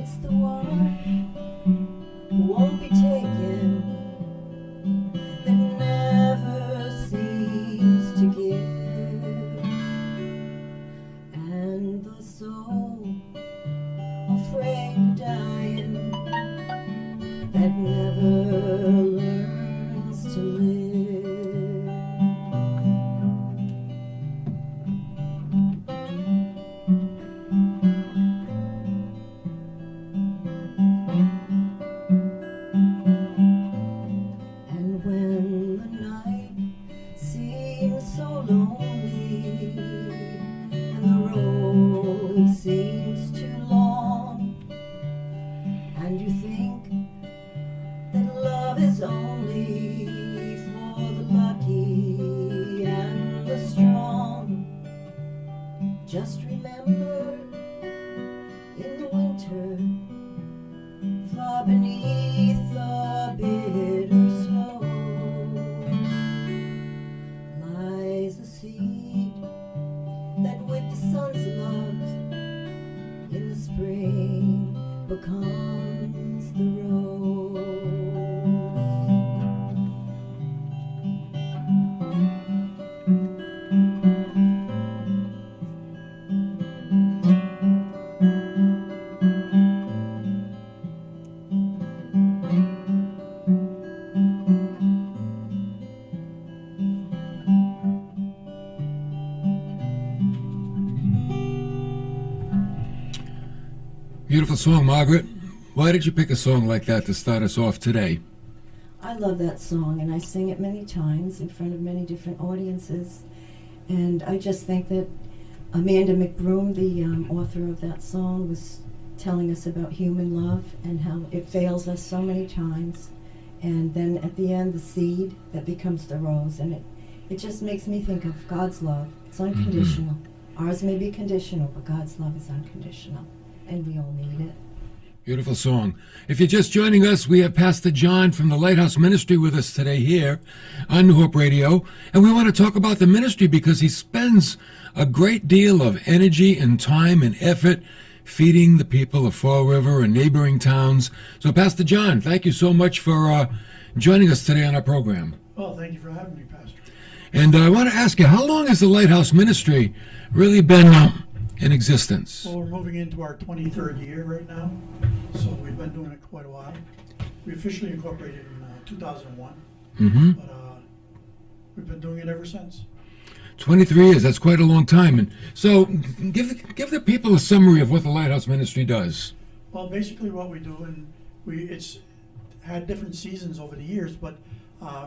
It's the one who won't be taken, that never seems to give, and the soul afraid of dying, that never learns to live. And when the night seems so lonely, and the road seems too long, and you think that love is only for the lucky and the strong, just remember, in the winter, far beneath the bitter snow, lies a seed that with the sun's love in the spring becomes the rose. Beautiful song, Margaret. Why did you pick a song like that to start us off today? I love that song, and I sing it many times in front of many different audiences. And I just think that Amanda McBroom, the author of that song, was telling us about human love and how it fails us so many times. And then at the end, the seed that becomes the rose. And it just makes me think of God's love. It's unconditional. Ours may be conditional, but God's love is unconditional. And we all need it. Beautiful song. If you're just joining us, we have Pastor John from the Lighthouse Ministry with us today here on New Hope Radio. And we want to talk about the ministry because he spends a great deal of energy and time and effort feeding the people of Fall River and neighboring towns. So, Pastor John, thank you so much for joining us today on our program. Well, thank you for having me, Pastor. And I want to ask you, how long has the Lighthouse Ministry really been in existence? Well, we're moving into our 23rd year right now, so we've been doing it quite a while. We officially incorporated in 2001, but we've been doing it ever since. 23 years, that's quite a long time. And so give the people a summary of what the Lighthouse Ministry does. Well, basically what we do, and it's had different seasons over the years, but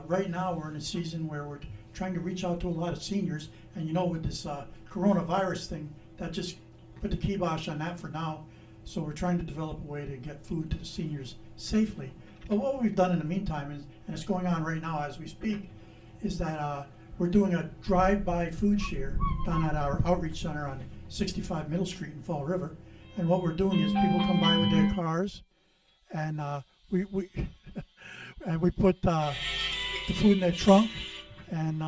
right now we're in a season where we're trying to reach out to a lot of seniors, and with this coronavirus thing, that just put the kibosh on that for now. So we're trying to develop a way to get food to the seniors safely. But what we've done in the meantime, and it's going on right now as we speak, is that we're doing a drive-by food share down at our outreach center on 65 Middle Street in Fall River. And what we're doing is people come by with their cars, and we and we put the food in their trunk, and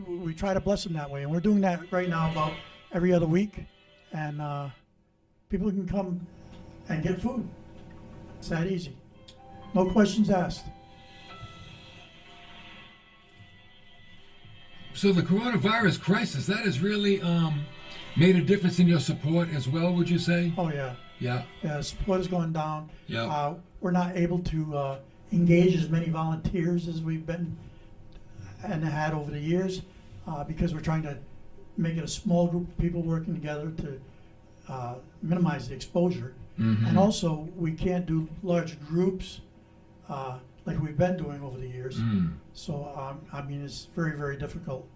we try to bless them that way. And we're doing that right now about every other week, and people can come and get food. It's that easy. No questions asked. So the coronavirus crisis, that has really made a difference in your support as well, would you say? Oh, yeah. Yeah. Yeah, support has gone down. Yeah. We're not able to engage as many volunteers as we've been and had over the years because we're trying to make it a small group of people working together to minimize the exposure. And also, we can't do large groups like we've been doing over the years. So, it's very, very difficult.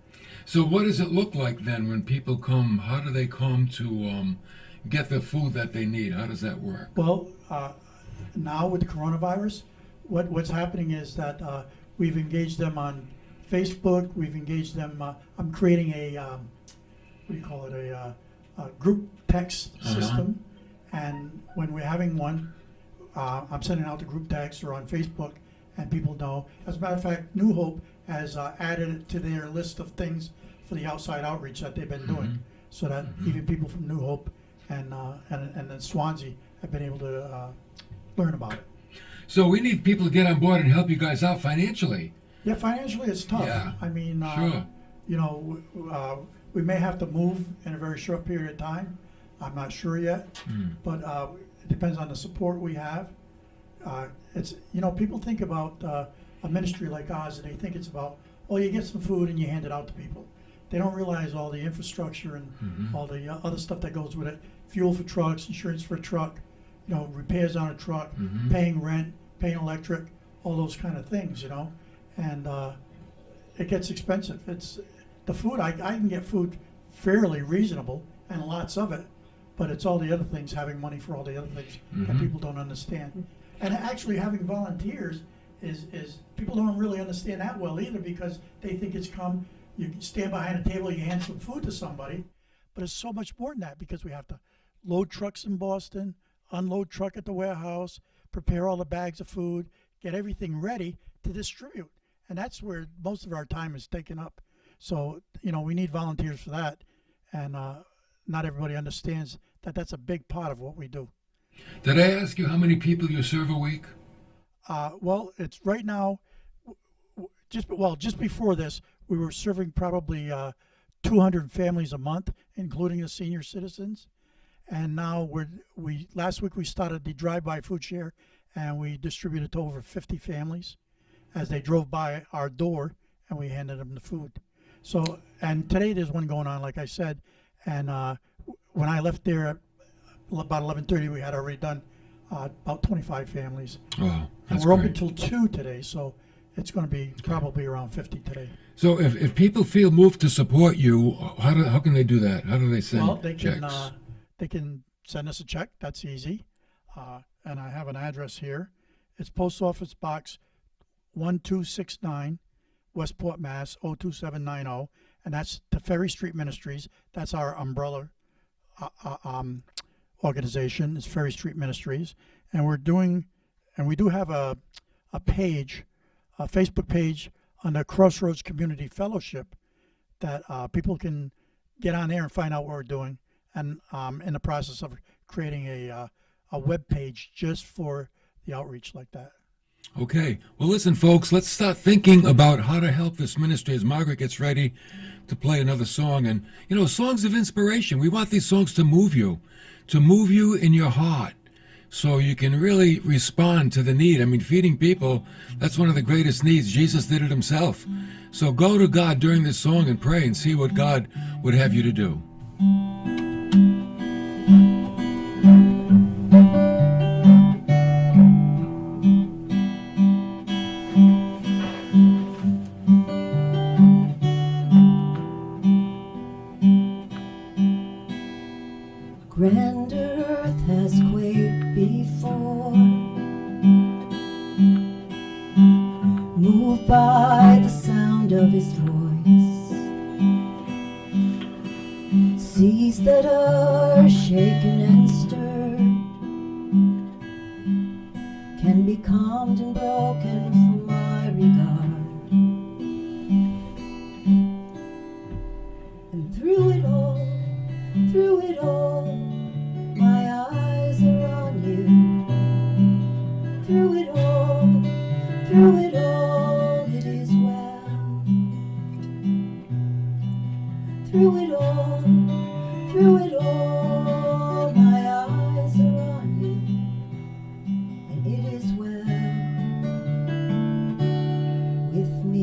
So what does it look like then when people come? How do they come to get the food that they need? How does that work? Well, now with the coronavirus, what's happening is that we've engaged them on Facebook. We've engaged them. I'm creating a group text system, and when we're having one, I'm sending out the group text or on Facebook, and people know. As a matter of fact, New Hope has added it to their list of things for the outside outreach that they've been doing, so that even people from New Hope and then Swansea have been able to learn about it. So we need people to get on board and help you guys out financially. Yeah, financially it's tough. Yeah, I mean, sure. you know, we may have to move in a very short period of time. I'm not sure yet, but it depends on the support we have. It's, you know, people think about a ministry like ours, and they think it's about, oh, you get some food and you hand it out to people. They don't realize all the infrastructure and all the other stuff that goes with it. Fuel for trucks, insurance for a truck, you know, repairs on a truck, paying rent, paying electric, all those kind of things, you know. And it gets expensive. It's the food. I can get food fairly reasonable and lots of it, but it's all the other things, having money for all the other things that people don't understand. And actually having volunteers is people don't really understand that well either, because they think it's you stand behind a table, you hand some food to somebody, but it's so much more than that, because we have to load trucks in Boston, unload truck at the warehouse, prepare all the bags of food, get everything ready to distribute. And that's where most of our time is taken up. So, you know, we need volunteers for that. And not everybody understands that that's a big part of what we do. Did I ask you how many people you serve a week? Well, it's right now, just before this, we were serving probably 200 families a month, including the senior citizens. And now last week we started the drive-by food share, and we distributed to over 50 families as they drove by our door, and we handed them the food. So, and today there's one going on, like I said, and when I left there at about 11:30, we had already done about 25 families. Wow, and that's we're great. open till 2 today, so it's going to be probably around 50 today. So if people feel moved to support you, how can they do that? How do they send Well, checks? they can send us a check. That's easy. And I have an address here. It's Post Office Box 1269, Westport, Mass. 02790, and that's the Ferry Street Ministries. That's our umbrella organization. It's Ferry Street Ministries, and we do have a page, a Facebook page under Crossroads Community Fellowship that people can get on there and find out what we're doing. And in the process of creating a web page just for the outreach like that. Okay. Well, listen, folks, let's start thinking about how to help this ministry as Margaret gets ready to play another song. And, you know, songs of inspiration. We want these songs to move you in your heart, so you can really respond to the need. I mean, feeding people, that's one of the greatest needs. Jesus did it himself. So go to God during this song and pray and see what God would have you to do. Grand earth has quaked before, moved by the sound of his voice. Seas that are shaken and stirred can be calmed and broken for my regard. And through it all, my eyes are on you. Through it all, it is well. Through it all, my eyes are on you, and it is well with me.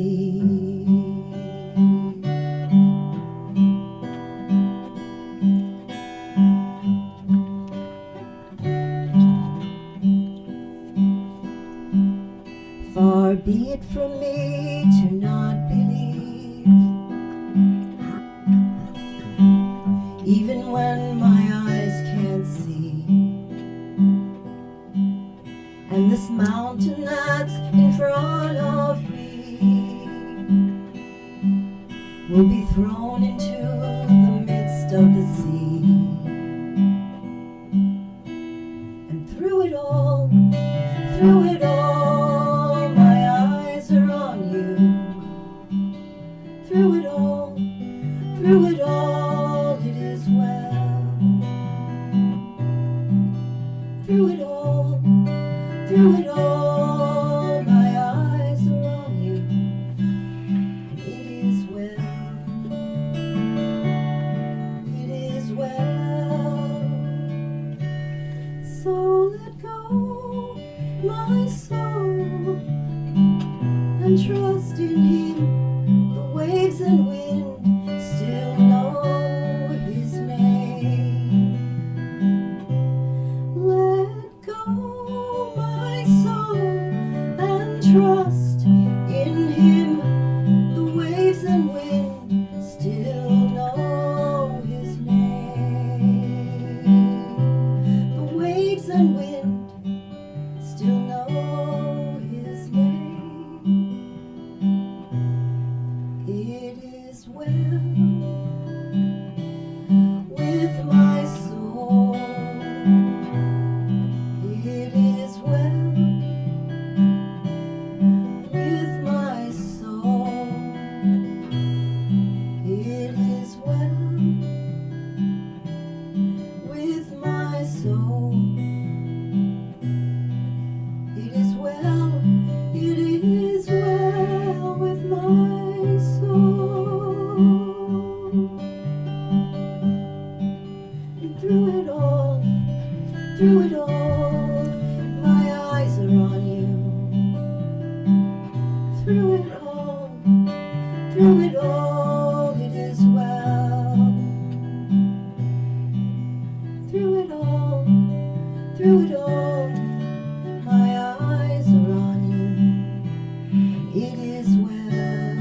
Far be it from me to not believe, even when my eyes can't see. And this mountain that's in front of me will be thrown into the midst of the sea. And through it all, my eyes are on you. Through it all, it is well. through it all, through it all, my eyes are on you, and it is well, it is well. So let go, my soul, and trust in Him. The waves and wind still know His name. Let go, my soul, and trust in Him. The waves and wind still know His name. The waves and wind still know His name. It is well with my soul. It is well with my soul. It is well with my soul. It is well, it is well with my soul. And through it all, my eyes are on you. Through it all, it is well. Through it all, my eyes are on you. It is well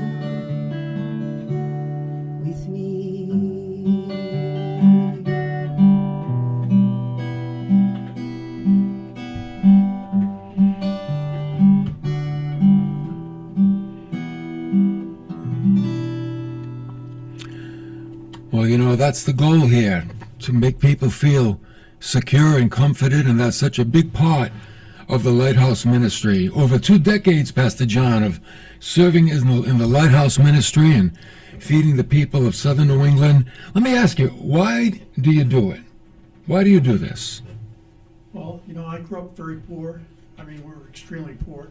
with me. Well, you know, that's the goal here, to make people feel secure and comforted, and that's such a big part of the Lighthouse Ministry. Over 2 decades, Pastor John, of serving in the Lighthouse Ministry and feeding the people of southern New England. Let me ask you, why do you do it? Why do you do this? Well, you know, I grew up very poor. I mean, we were extremely poor.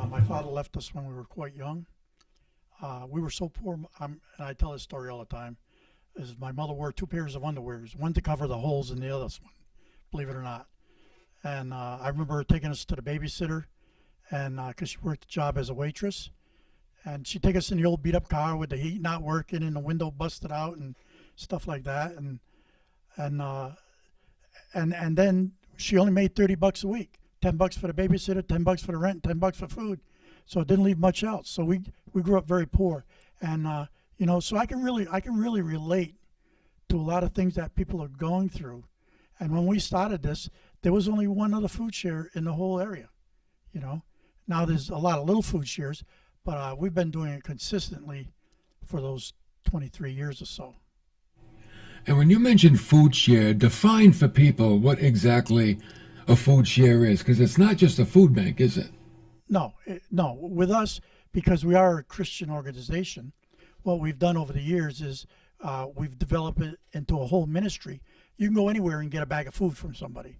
My father left us when we were quite young. We were so poor, and I tell this story all the time, is my mother wore 2 pairs of underwears, one to cover the holes in the other one, believe it or not. And I remember her taking us to the babysitter, and because she worked a job as a waitress, and she'd take us in the old beat-up car with the heat not working and the window busted out and stuff like that, and then she only made $30 a week, $10 for the babysitter, $10 for the rent, $10 for food, so it didn't leave much else. So we grew up very poor, and you know, so I can really relate to a lot of things that people are going through. And when we started this, there was only one other food share in the whole area, you know. Now there's a lot of little food shares, but we've been doing it consistently for those 23 years or so. And when you mention food share, define for people what exactly a food share is, because it's not just a food bank, is it? No. With us, because we are a Christian organization, what we've done over the years is we've developed it into a whole ministry. You can go anywhere and get a bag of food from somebody.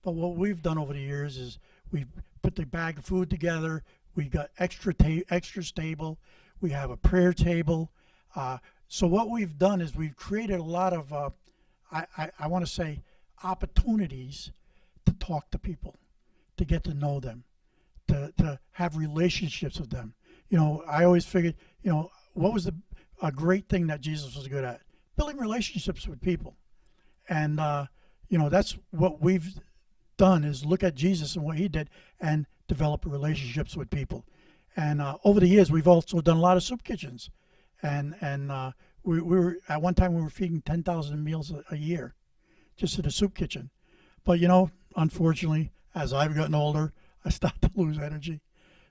But what we've done over the years is we've put the bag of food together. We got extra table. We have a prayer table. So what we've done is we've created a lot of, I want to say, opportunities to talk to people, to get to know them, to have relationships with them. You know, I always figured, you know, what was a great thing that Jesus was good at? Building relationships with people. And, you know, that's what we've done, is look at Jesus and what he did and develop relationships with people. And over the years, we've also done a lot of soup kitchens. And we were, at one time, we were feeding 10,000 meals a year just in a soup kitchen. But, you know, unfortunately, as I've gotten older, I started to lose energy.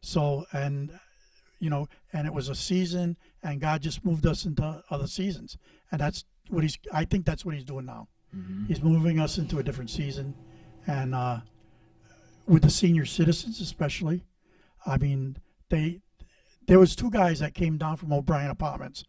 So, and, you know, and it was a season, and God just moved us into other seasons. And that's what I think that's what he's doing now. Mm-hmm. He's moving us into a different season. And with the senior citizens especially, I mean, there was 2 guys that came down from O'Brien Apartments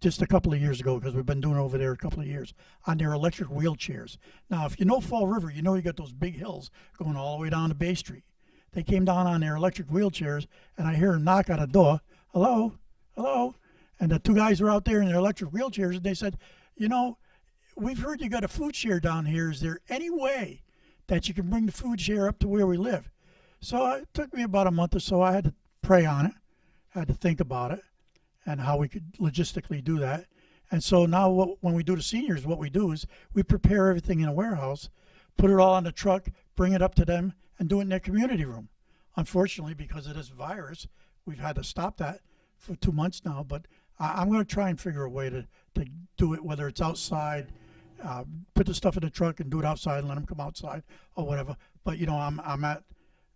just a couple of years ago, because we've been doing it over there a couple of years, on their electric wheelchairs. Now, if you know Fall River, you know you got those big hills going all the way down to Bay Street. They came down on their electric wheelchairs, and I hear a knock on a door. Hello, hello. And the two guys were out there in their electric wheelchairs, and they said, we've heard you got a food share down here. Is there any way that you can bring the food share up to where we live? So it took me about a month or so. I had to pray on it, had to think about it, and how we could logistically do that. And so now when we do the seniors, what we do is we prepare everything in a warehouse, put it all on the truck, bring it up to them, and do it in their community room. Unfortunately, because of this virus, we've had to stop that for 2 months now. But I'm going to try and figure a way to do it, whether it's outside, put the stuff in the truck and do it outside and let them come outside or whatever. But, I'm at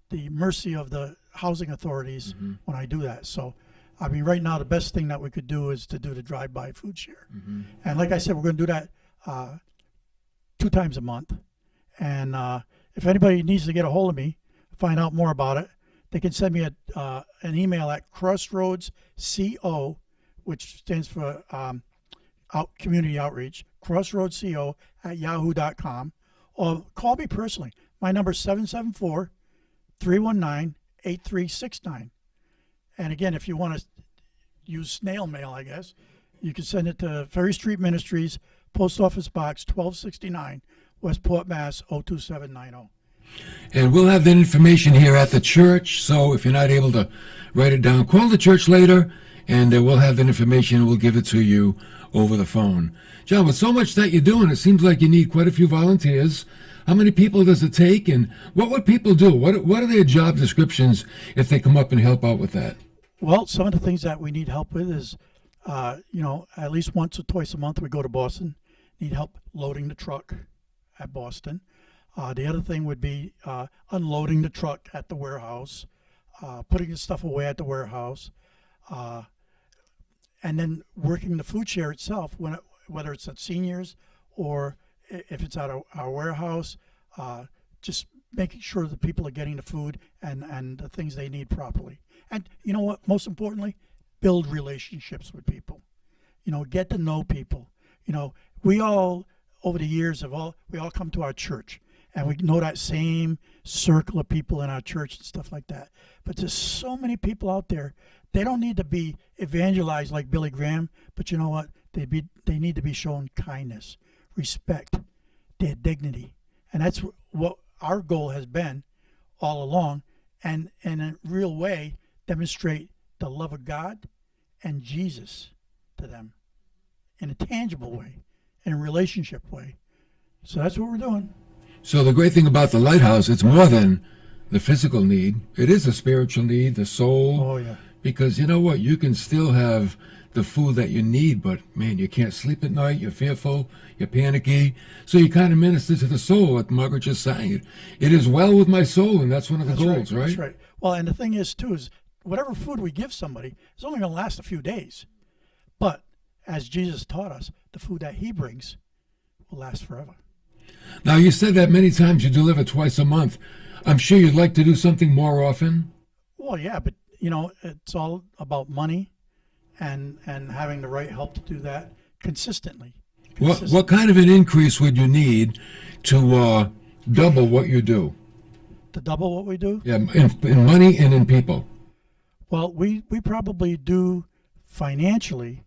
the mercy of the housing authorities when I do that. So, I mean, right now, the best thing that we could do is to do the drive-by food share. And like I said, we're going to do that 2 times a month. And if anybody needs to get a hold of me, find out more about it, they can send me an email at crossroadsco, which stands for community outreach, crossroadsco@yahoo.com, or call me personally. My number is 774-319-8369. And again, if you want to use snail mail, I guess, you can send it to Ferry Street Ministries, Post Office Box 1269, Westport, Mass. 02790. And we'll have that information here at the church, so if you're not able to write it down, call the church later, and we'll have that information, and we'll give it to you over the phone. John, with so much that you're doing, it seems like you need quite a few volunteers. How many people does it take, and what would people do? What are their job descriptions if they come up and help out with that? Well, some of the things that we need help with is, at least once or twice a month we go to Boston, need help loading the truck at Boston. The other thing would be unloading the truck at the warehouse, putting the stuff away at the warehouse, and then working the food share itself, whether it's at seniors or if it's at our warehouse, just making sure that people are getting the food and the things they need properly. And you know what, most importantly, build relationships with people. Get to know people. We all, over the years, we all come to our church, and we know that same circle of people in our church and stuff like that. But there's so many people out there. They don't need to be evangelized like Billy Graham, but you know what? They need to be shown kindness, respect, their dignity. And that's what our goal has been all along, and in a real way, demonstrate the love of God and Jesus to them in a tangible way, in a relationship way. So that's what we're doing. So the great thing about the Lighthouse, it's more than the physical need. It is a spiritual need, the soul. Oh, yeah. Because you know what? You can still have the food that you need, but man, you can't sleep at night. You're fearful. You're panicky. So you kind of minister to the soul, like Margaret just sang. It is well with my soul, and that's one of the goals, right? That's right. Well, and the thing is, too, is whatever food we give somebody is only going to last a few days. But as Jesus taught us, the food that he brings will last forever. Now, you said that many times you deliver twice a month. I'm sure you'd like to do something more often. Well, yeah, but, it's all about money and having the right help to do that consistently. What kind of an increase would you need to double what you do? To double what we do? Yeah, in money and in people. Well, we probably do financially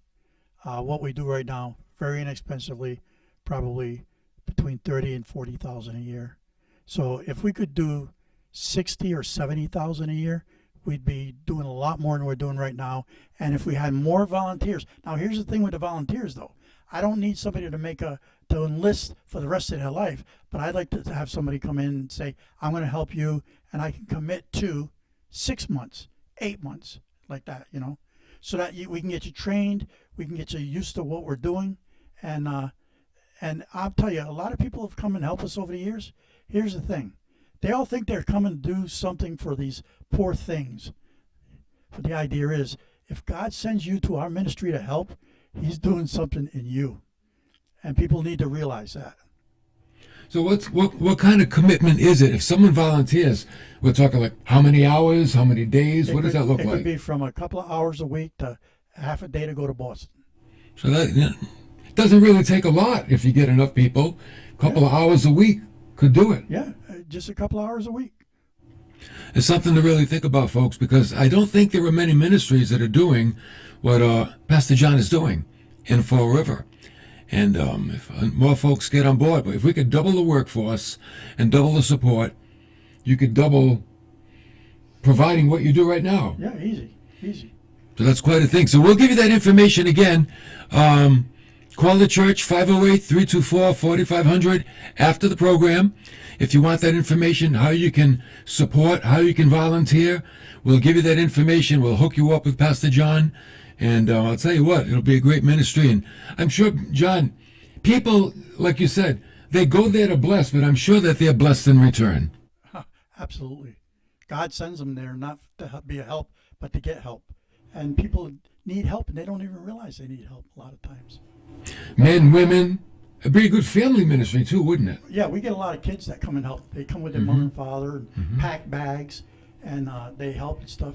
what we do right now very inexpensively, probably between $30,000 and $40,000 a year. So if we could do $60,000 or $70,000 a year, we'd be doing a lot more than we're doing right now. And if we had more volunteers, now here's the thing with the volunteers though, I don't need somebody to enlist for the rest of their life, but I'd like to have somebody come in and say, I'm going to help you, and I can commit to 6 months, 8 months, like that, so that we can get you trained, we can get you used to what we're doing, and I'll tell you, a lot of people have come and helped us over the years. Here's the thing. They all think they're coming to do something for these poor things. But the idea is, if God sends you to our ministry to help, he's doing something in you. And people need to realize that. So what kind of commitment is it? If someone volunteers, we're talking like how many hours, how many days? What does that look like? It could be from a couple of hours a week to half a day to go to Boston. So that it doesn't really take a lot if you get enough people. A couple of hours a week could do it. Yeah, just a couple hours a week. It's something to really think about, folks, because I don't think there are many ministries that are doing what Pastor John is doing in Fall River. And if more folks get on board, but if we could double the workforce and double the support, you could double providing what you do right now. Yeah, easy. So that's quite a thing. So we'll give you that information again. Call the church, 508-324-4500 after the program. If you want that information, how you can support, how you can volunteer, we'll give you that information. We'll hook you up with Pastor John. And I'll tell you what, it'll be a great ministry. And I'm sure, John, people, like you said, they go there to bless, but I'm sure that they're blessed in return. Absolutely. God sends them there not to be a help, but to get help. And people need help, and they don't even realize they need help a lot of times. Men, women, it'd be a good family ministry too, wouldn't it? Yeah, we get a lot of kids that come and help. They come with their mother and father and pack bags, and they help and stuff.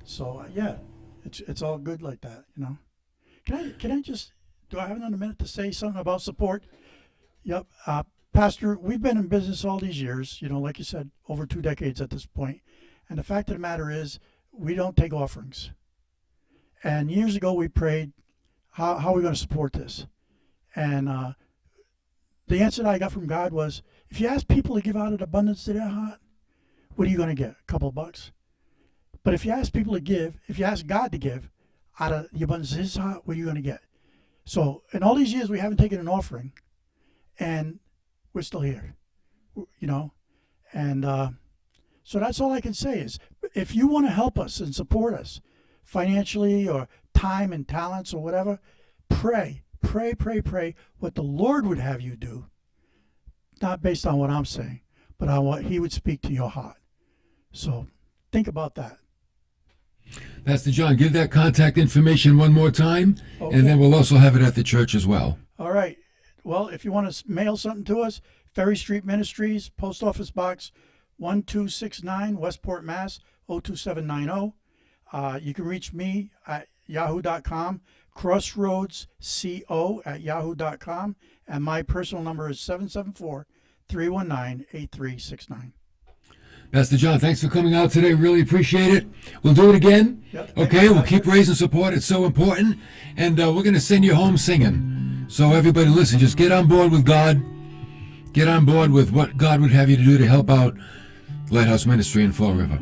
So yeah, it's all good like that, you know. Can I just, do I have another minute to say something about support? Yep. Pastor, we've been in business all these years, you know, like you said, over 2 decades at this point. And the fact of the matter is, we don't take offerings. And years ago, we prayed, how are we going to support this? And the answer that I got from God was, if you ask people to give out of abundance of their heart, what are you going to get? A couple of bucks. But if you ask people to give, if you ask God to give out of the abundance of his heart, what are you going to get? So in all these years, we haven't taken an offering, and we're still here, you know. And so that's all I can say is, if you want to help us and support us financially or time and talents or whatever, pray what the Lord would have you do, not based on what I'm saying, but on what he would speak to your heart. So think about that. Pastor John, give that contact information one more time, Okay. and then we'll also have it at the church as well. All right. Well, if you want to mail something to us, Ferry Street Ministries, Post Office Box 1269, Westport, Mass. 02790. You can reach me at yahoo.com, crossroadsco@yahoo.com, and my personal number is 774-319-8369. Pastor John, thanks for coming out today. Really appreciate it. We'll do it again. Yep. Okay, we'll keep raising support. It's so important. And we're going to send you home singing. So everybody listen, just get on board with God. Get on board with what God would have you to do to help out Lighthouse Ministry in Fall River.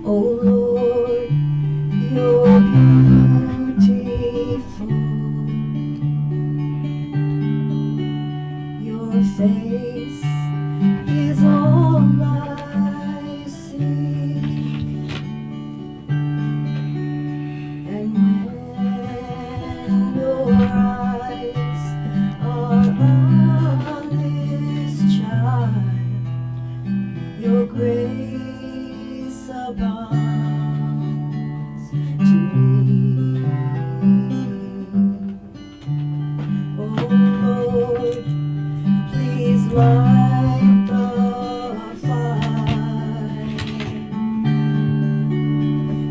Oh Lord, you're beautiful. Your face is all I see. And when your eyes are on this child, your grace abounds to me. Oh Lord, please light the fire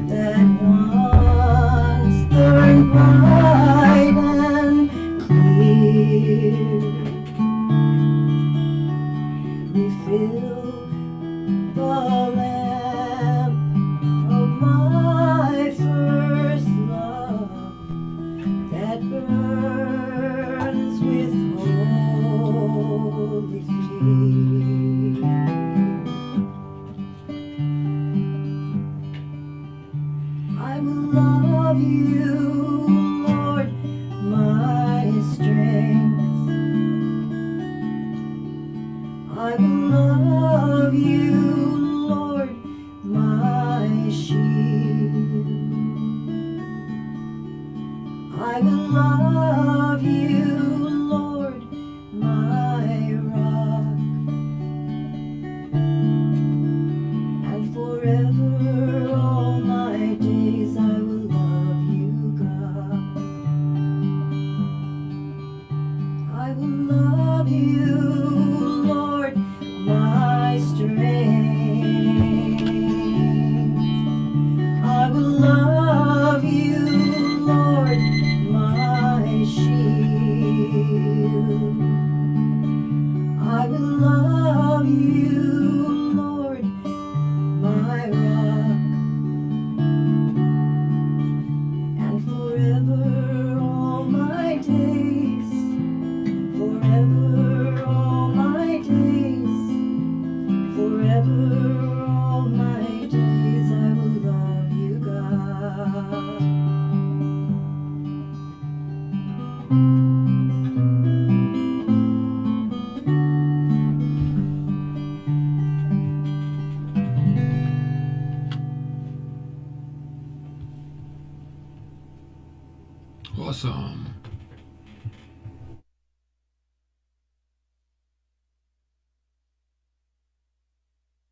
that once burned bright and clear. Refill the lamp of my first love that burns with holy fear. I will love you, Lord, my strength. I will love you, Lord, my shield. I will love you, Lord, my rock. And forever all my days I will love you, God. Psalm.